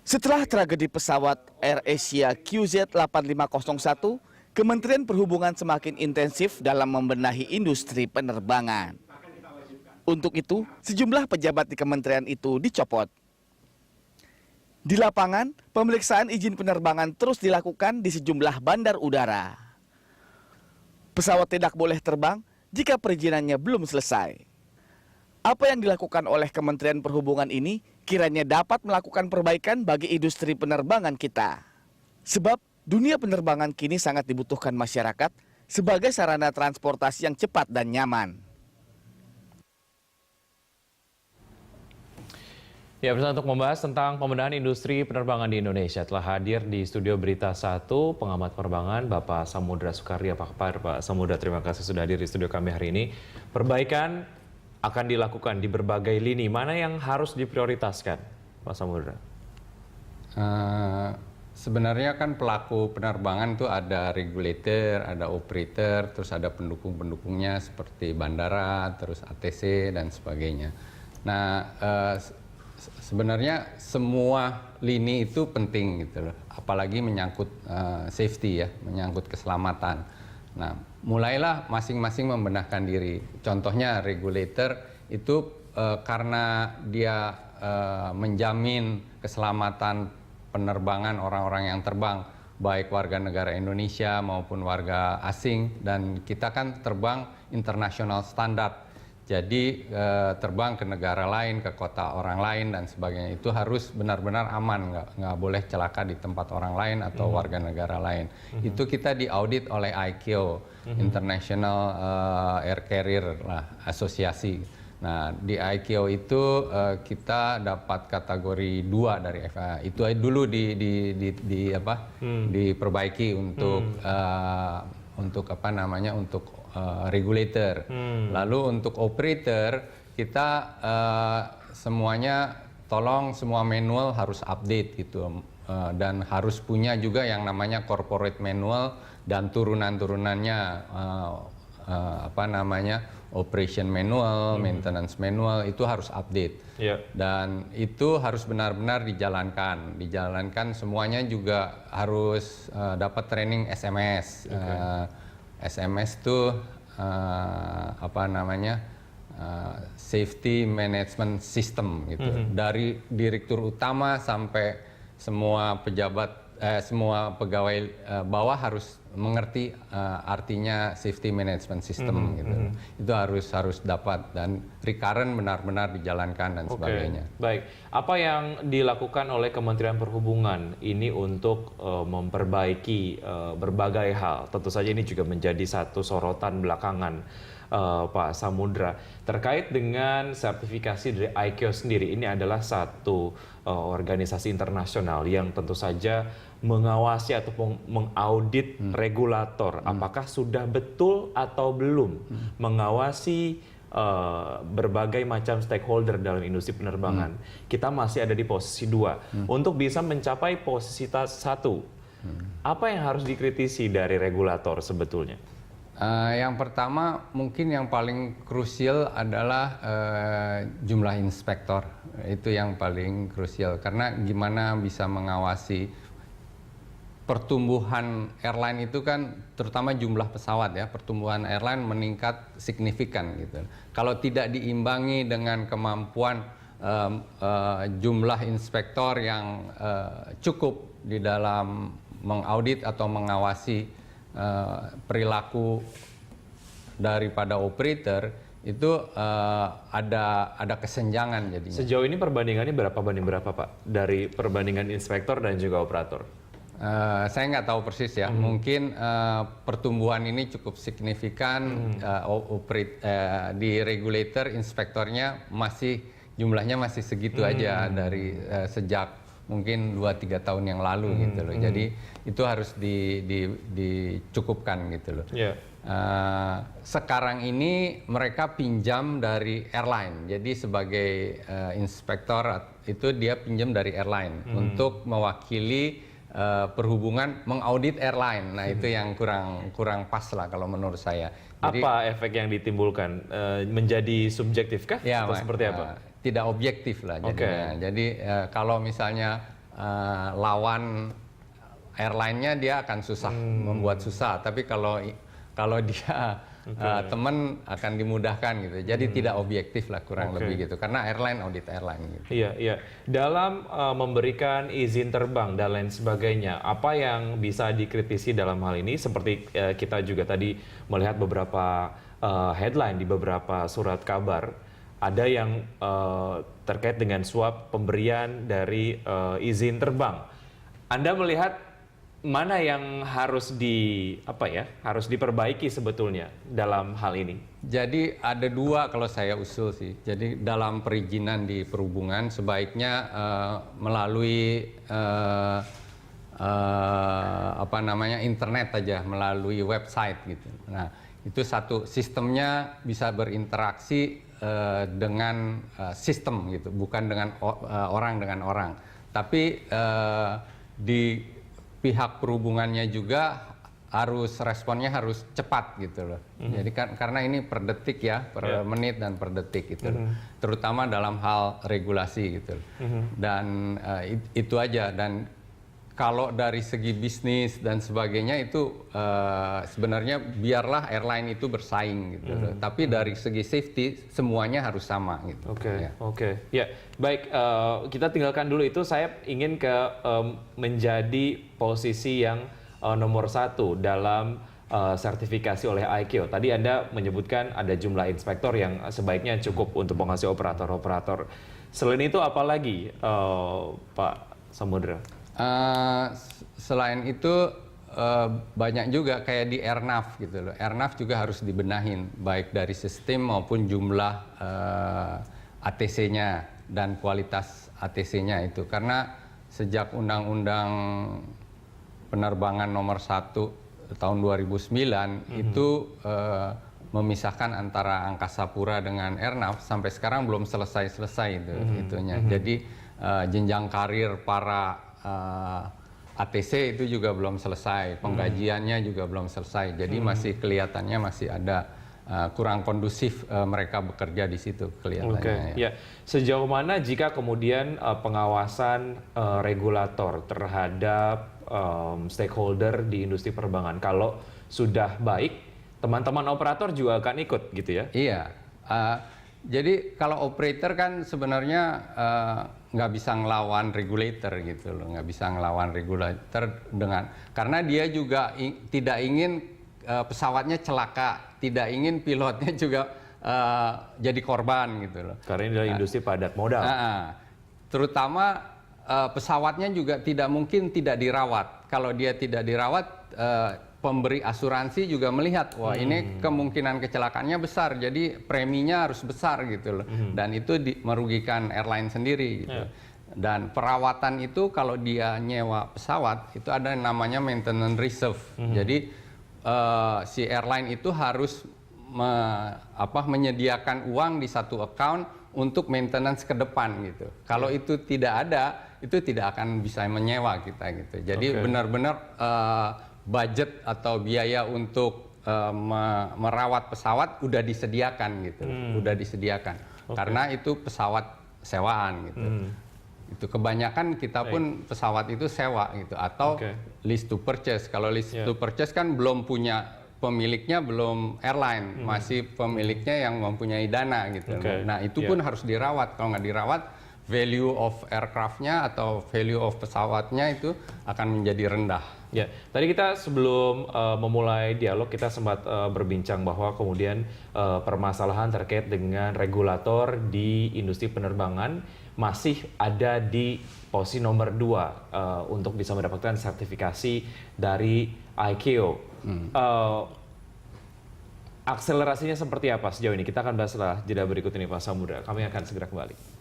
Setelah tragedi pesawat AirAsia QZ8501, Kementerian Perhubungan semakin intensif dalam membenahi industri penerbangan. Untuk itu, sejumlah pejabat di kementerian itu dicopot. Di lapangan, pemeriksaan izin penerbangan terus dilakukan di sejumlah bandar udara. Pesawat tidak boleh terbang jika perizinannya belum selesai. Apa yang dilakukan oleh Kementerian Perhubungan ini kiranya dapat melakukan perbaikan bagi industri penerbangan kita. Sebab dunia penerbangan kini sangat dibutuhkan masyarakat sebagai sarana transportasi yang cepat dan nyaman. Ya, bersama untuk membahas tentang pembenahan industri penerbangan di Indonesia telah hadir di studio Berita 1 pengamat penerbangan Bapak Samudra Soekardi. Apa kabar Pak Samudra? Terima kasih sudah hadir di studio kami hari ini. Perbaikan akan dilakukan di berbagai lini. Mana yang harus diprioritaskan, Pak Samudra? Sebenarnya kan pelaku penerbangan itu ada regulator, ada operator, terus ada pendukung-pendukungnya seperti bandara, terus ATC dan sebagainya. Nah, sebenarnya semua lini itu penting gitu loh, apalagi menyangkut safety ya, menyangkut keselamatan. Nah, mulailah masing-masing membenahkan diri. Contohnya regulator itu karena dia menjamin keselamatan penerbangan orang-orang yang terbang, baik warga negara Indonesia maupun warga asing, dan kita kan terbang internasional standar. Jadi terbang ke negara lain, ke kota orang lain dan sebagainya itu harus benar-benar aman, nggak boleh celaka di tempat orang lain atau warga negara lain. Itu kita diaudit oleh ICAO, International Air Carrier lah, asosiasi. Nah, di ICAO itu kita dapat kategori 2 dari FAA. Itu dulu diperbaiki untuk apa namanya, untuk regulator. Lalu untuk operator kita semuanya tolong semua manual harus update gitu, dan harus punya juga yang namanya corporate manual dan turunan-turunannya, apa namanya, operation manual, maintenance manual itu harus update. Dan itu harus benar-benar dijalankan semuanya, juga harus dapat training SMS. SMS itu apa namanya, safety management system gitu. Dari direktur utama sampai semua pejabat, semua pegawai bawah harus mengerti artinya safety management system gitu. Itu harus dapat, dan recurrent benar-benar dijalankan dan sebagainya. Baik, apa yang dilakukan oleh Kementerian Perhubungan ini untuk memperbaiki berbagai hal? Tentu saja ini juga menjadi satu sorotan belakangan, Pak Samudra, terkait dengan sertifikasi dari ICAO sendiri. Ini adalah satu organisasi internasional yang tentu saja mengawasi atau mengaudit regulator. Apakah sudah betul atau belum mengawasi berbagai macam stakeholder dalam industri penerbangan. Kita masih ada di posisi 2. Untuk bisa mencapai posisi 1, apa yang harus dikritisi dari regulator sebetulnya? Yang pertama, mungkin yang paling krusial adalah jumlah inspektor. Itu yang paling krusial, karena gimana bisa mengawasi pertumbuhan airline itu kan, terutama jumlah pesawat ya, pertumbuhan airline meningkat signifikan gitu. Kalau tidak diimbangi dengan kemampuan jumlah inspektor yang cukup di dalam mengaudit atau mengawasi perilaku daripada operator, itu ada kesenjangan jadinya. Sejauh ini perbandingannya berapa banding berapa, Pak? Dari perbandingan inspektor dan juga operator? Saya nggak tahu persis ya. Mungkin pertumbuhan ini cukup signifikan. Di regulator inspektornya jumlahnya masih segitu aja dari sejak mungkin 2-3 tahun yang lalu gitu loh. Jadi itu harus dicukupkan gitu loh. Sekarang ini mereka pinjam dari airline. Jadi sebagai inspektor itu dia pinjam dari airline untuk mewakili perhubungan mengaudit airline. Nah, itu yang kurang pas lah kalau menurut saya. Jadi, apa efek yang ditimbulkan? Menjadi subjektif kah? Ya, atau seperti apa? Tidak objektif lah jadinya. Jadi kalau misalnya lawan airline-nya dia akan susah, membuat susah. Tapi kalau dia teman akan dimudahkan gitu. Jadi tidak objektif lah kurang lebih gitu. Karena airline audit airline gitu. Iya, iya. Dalam memberikan izin terbang dan lain sebagainya, apa yang bisa dikritisi dalam hal ini? Seperti kita juga tadi melihat beberapa headline di beberapa surat kabar, ada yang terkait dengan suap pemberian dari izin terbang. Anda melihat mana yang harus harus diperbaiki sebetulnya dalam hal ini? Jadi ada dua kalau saya usul sih. Jadi dalam perizinan di perhubungan sebaiknya melalui internet aja, melalui website gitu. Nah, itu satu, sistemnya bisa berinteraksi dengan sistem gitu, bukan dengan orang dengan orang. Tapi di pihak perhubungannya juga responnya harus cepat gitu loh. Jadi karena ini per detik ya, per menit dan per detik gitu loh. Terutama dalam hal regulasi gitu loh. Dan itu aja. Dan kalau dari segi bisnis dan sebagainya itu sebenarnya biarlah airline itu bersaing gitu loh. Tapi dari segi safety semuanya harus sama gitu. Oke. Ya, baik, kita tinggalkan dulu itu. Saya ingin menjadi posisi yang nomor 1 dalam sertifikasi oleh ICAO. Tadi Anda menyebutkan ada jumlah inspektor yang sebaiknya cukup untuk mengasih operator-operator. Selain itu apa lagi, Pak Samudra? Selain itu banyak juga kayak di Airnav gitu loh. Airnav juga harus dibenahin baik dari sistem maupun jumlah ATC-nya dan kualitas ATC-nya itu. Karena sejak Undang-Undang Penerbangan nomor 1 tahun 2009 itu memisahkan antara Angkasa Pura dengan Airnav sampai sekarang belum selesai itu itunya. Jadi jenjang karir para ATC itu juga belum selesai, penggajiannya juga belum selesai. Jadi masih kelihatannya masih ada kurang kondusif mereka bekerja di situ kelihatannya. Ya. Sejauh mana jika kemudian pengawasan regulator terhadap stakeholder di industri penerbangan, kalau sudah baik, teman-teman operator juga akan ikut gitu ya? Iya. Jadi kalau operator kan sebenarnya nggak bisa ngelawan regulator gitu loh, nggak bisa ngelawan regulator karena dia juga tidak ingin pesawatnya celaka, tidak ingin pilotnya juga jadi korban gitu loh. Karena ini adalah industri padat modal. Terutama pesawatnya juga tidak mungkin tidak dirawat. Kalau dia tidak dirawat, pemberi asuransi juga melihat, wah ini kemungkinan kecelakaannya besar, jadi preminya harus besar gitu loh. Dan itu merugikan airline sendiri gitu. Dan perawatan itu kalau dia nyewa pesawat, itu ada yang namanya maintenance reserve. Jadi si airline itu harus menyediakan uang di satu account untuk maintenance ke depan gitu. Kalau itu tidak ada, itu tidak akan bisa menyewa kita gitu. Jadi benar-benar budget atau biaya untuk merawat pesawat udah disediakan gitu, udah disediakan. Karena itu pesawat sewaan gitu. Itu kebanyakan kita pun pesawat itu sewa gitu atau lease to purchase. Kalau lease to purchase kan belum punya pemiliknya, belum airline, masih pemiliknya yang mempunyai dana gitu. Nah itu pun harus dirawat. Kalau nggak dirawat, value of aircraft-nya atau value of pesawatnya itu akan menjadi rendah. Ya, tadi kita sebelum memulai dialog kita sempat berbincang bahwa kemudian permasalahan terkait dengan regulator di industri penerbangan masih ada di posisi nomor 2 untuk bisa mendapatkan sertifikasi dari ICAO. Akselerasinya seperti apa sejauh ini? Kita akan bahas setelah jeda berikut ini, Pak Samudra. Kami akan segera kembali.